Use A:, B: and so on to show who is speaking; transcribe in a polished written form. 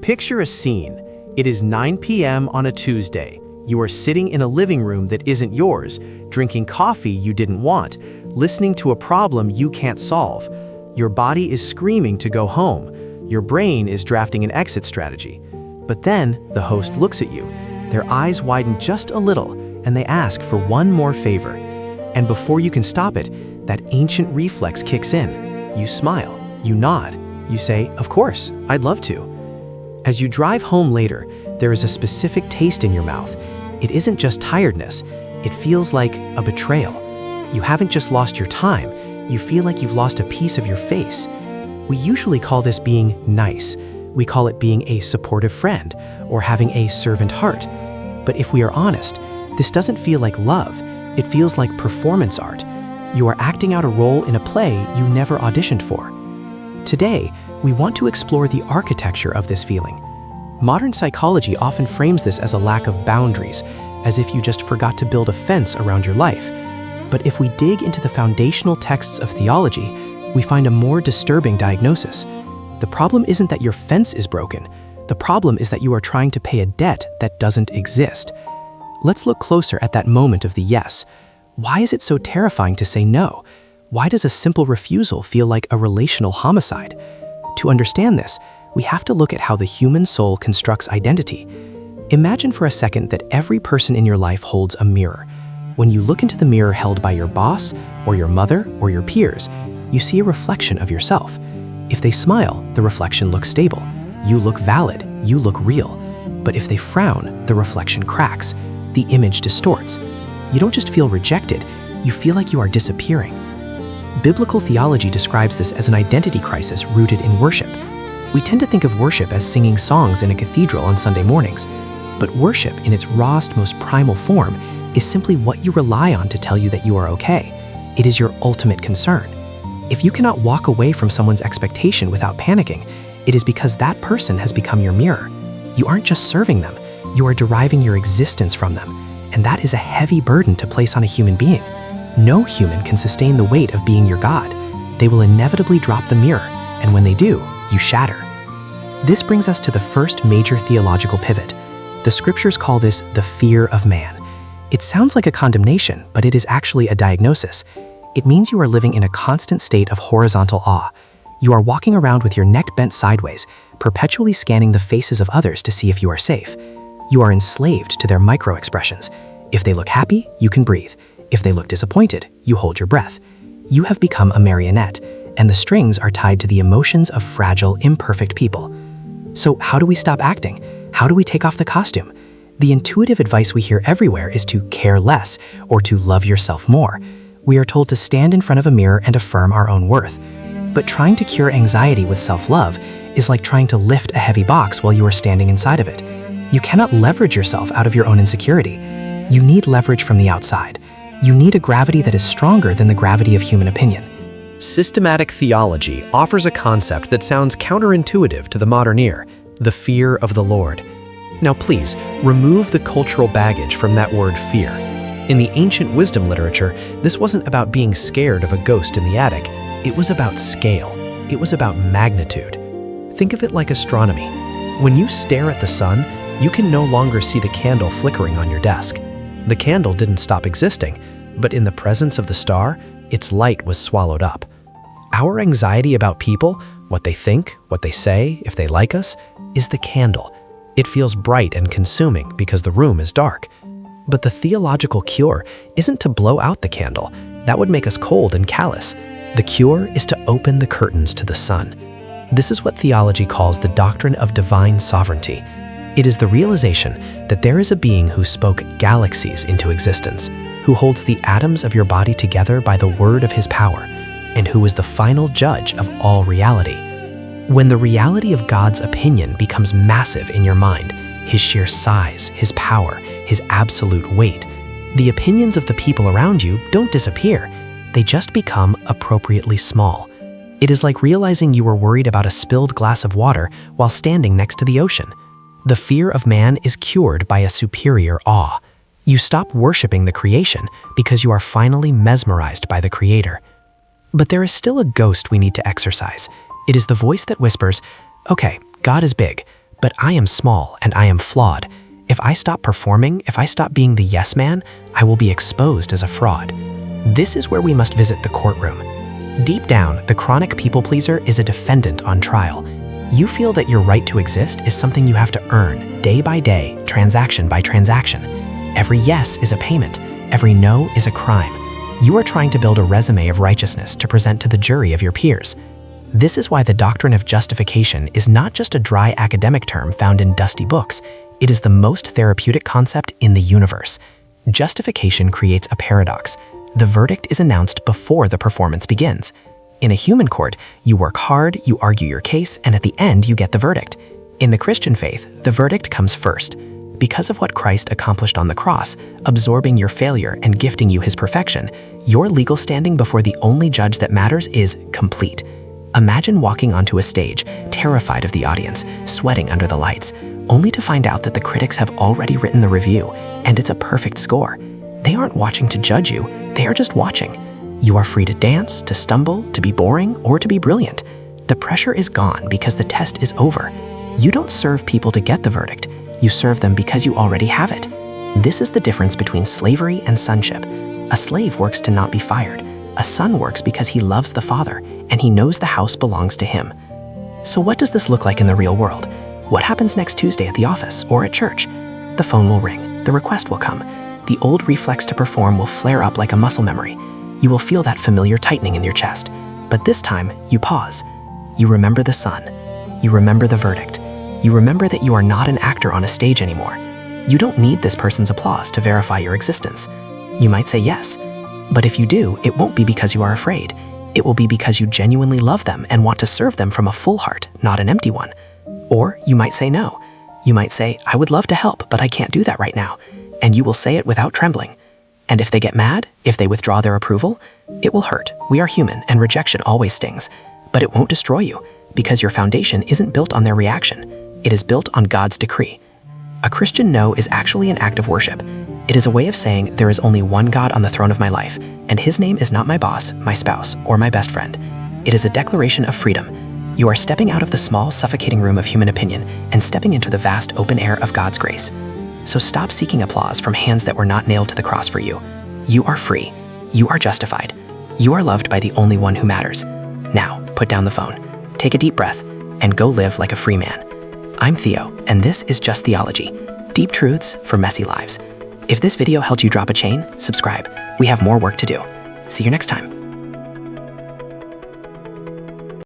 A: Picture a scene. It is 9 p.m. on a Tuesday. You are sitting in a living room that isn't yours, drinking coffee you didn't want, listening to a problem you can't solve. Your body is screaming to go home. Your brain is drafting an exit strategy. But then the host looks at you. Their eyes widen just a little, and they ask for one more favor. And before you can stop it, that ancient reflex kicks in. You smile, you nod, you say, "Of course, I'd love to." As you drive home later, there is a specific taste in your mouth. It isn't just tiredness, it feels like a betrayal. You haven't just lost your time, you feel like you've lost a piece of your face. We usually call this being nice. We call it being a supportive friend or having a servant heart. But if we are honest, this doesn't feel like love, it feels like performance art. You are acting out a role in a play you never auditioned for. Today, we want to explore the architecture of this feeling. Modern psychology often frames this as a lack of boundaries, as if you just forgot to build a fence around your life. But if we dig into the foundational texts of theology, we find a more disturbing diagnosis. The problem isn't that your fence is broken. The problem is that you are trying to pay a debt that doesn't exist. Let's look closer at that moment of the yes. Why is it so terrifying to say no? Why does a simple refusal feel like a relational homicide? To understand this, we have to look at how the human soul constructs identity. Imagine for a second that every person in your life holds a mirror. When you look into the mirror held by your boss, or your mother, or your peers, you see a reflection of yourself. If they smile, the reflection looks stable. You look valid, you look real. But if they frown, the reflection cracks. The image distorts. You don't just feel rejected, you feel like you are disappearing. Biblical theology describes this as an identity crisis rooted in worship. We tend to think of worship as singing songs in a cathedral on Sunday mornings, but worship in its rawest, most primal form is simply what you rely on to tell you that you are okay. It is your ultimate concern. If you cannot walk away from someone's expectation without panicking, it is because that person has become your mirror. You aren't just serving them, you are deriving your existence from them, and that is a heavy burden to place on a human being. No human can sustain the weight of being your God. They will inevitably drop the mirror, and when they do, you shatter. This brings us to the first major theological pivot. The scriptures call this the fear of man. It sounds like a condemnation, but it is actually a diagnosis. It means you are living in a constant state of horizontal awe. You are walking around with your neck bent sideways, perpetually scanning the faces of others to see if you are safe. You are enslaved to their micro-expressions. If they look happy, you can breathe. If they look disappointed, you hold your breath. You have become a marionette, and the strings are tied to the emotions of fragile, imperfect people. So how do we stop acting? How do we take off the costume? The intuitive advice we hear everywhere is to care less or to love yourself more. We are told to stand in front of a mirror and affirm our own worth. But trying to cure anxiety with self-love is like trying to lift a heavy box while you are standing inside of it. You cannot leverage yourself out of your own insecurity. You need leverage from the outside. You need a gravity that is stronger than the gravity of human opinion.
B: Systematic theology offers a concept that sounds counterintuitive to the modern ear: the fear of the Lord. Now please, remove the cultural baggage from that word fear. In the ancient wisdom literature, this wasn't about being scared of a ghost in the attic. It was about scale. It was about magnitude. Think of it like astronomy. When you stare at the sun, you can no longer see the candle flickering on your desk. The candle didn't stop existing, but in the presence of the star, its light was swallowed up. Our anxiety about people, what they think, what they say, if they like us, is the candle. It feels bright and consuming because the room is dark. But the theological cure isn't to blow out the candle. That would make us cold and callous. The cure is to open the curtains to the sun. This is what theology calls the doctrine of divine sovereignty. It is the realization that there is a being who spoke galaxies into existence, who holds the atoms of your body together by the word of his power, and who is the final judge of all reality. When the reality of God's opinion becomes massive in your mind, his sheer size, his power, his absolute weight, the opinions of the people around you don't disappear. They just become appropriately small. It is like realizing you were worried about a spilled glass of water while standing next to the ocean. The fear of man is cured by a superior awe. You stop worshiping the creation because you are finally mesmerized by the Creator. But there is still a ghost we need to exorcise. It is the voice that whispers, "Okay, God is big, But I am small and I am flawed. If I stop performing, if I stop being the yes man, I will be exposed as a fraud. This is where we must visit the courtroom. Deep down, the chronic people pleaser is a defendant on trial. You feel that your right to exist is something you have to earn, day by day, transaction by transaction. Every yes is a payment. Every no is a crime. You are trying to build a resume of righteousness to present to the jury of your peers. This is why the doctrine of justification is not just a dry academic term found in dusty books. It is the most therapeutic concept in the universe. Justification creates a paradox. The verdict is announced before the performance begins. In a human court, you work hard, you argue your case, and at the end you get the verdict. In the Christian faith, the verdict comes first. Because of what Christ accomplished on the cross, absorbing your failure and gifting you his perfection, your legal standing before the only judge that matters is complete. Imagine walking onto a stage, terrified of the audience, sweating under the lights, only to find out that the critics have already written the review, and it's a perfect score. They aren't watching to judge you, they are just watching. You are free to dance, to stumble, to be boring, or to be brilliant. The pressure is gone because the test is over. You don't serve people to get the verdict, you serve them because you already have it. This is the difference between slavery and sonship. A slave works to not be fired. A son works because he loves the father, and he knows the house belongs to him. So what does this look like in the real world? What happens next Tuesday at the office or at church? The phone will ring, the request will come. The old reflex to perform will flare up like a muscle memory. You will feel that familiar tightening in your chest. But this time, you pause. You remember the son. You remember the verdict. You remember that you are not an actor on a stage anymore. You don't need this person's applause to verify your existence. You might say yes, but if you do, it won't be because you are afraid. It will be because you genuinely love them and want to serve them from a full heart, not an empty one. Or you might say no. You might say, I would love to help, but I can't do that right now. And you will say it without trembling. And if they get mad, if they withdraw their approval, it will hurt. We are human and rejection always stings. But it won't destroy you because your foundation isn't built on their reaction. It is built on God's decree. A Christian no is actually an act of worship. It is a way of saying there is only one God on the throne of my life, and his name is not my boss, my spouse, or my best friend. It is a declaration of freedom. You are stepping out of the small, suffocating room of human opinion and stepping into the vast open air of God's grace. So stop seeking applause from hands that were not nailed to the cross for you. You are free. You are justified. You are loved by the only one who matters. Now, put down the phone, take a deep breath, and go live like a free man. I'm Theo, and this is Just Theology, deep truths for messy lives. If this video helped you drop a chain, subscribe. We have more work to do. See you next time.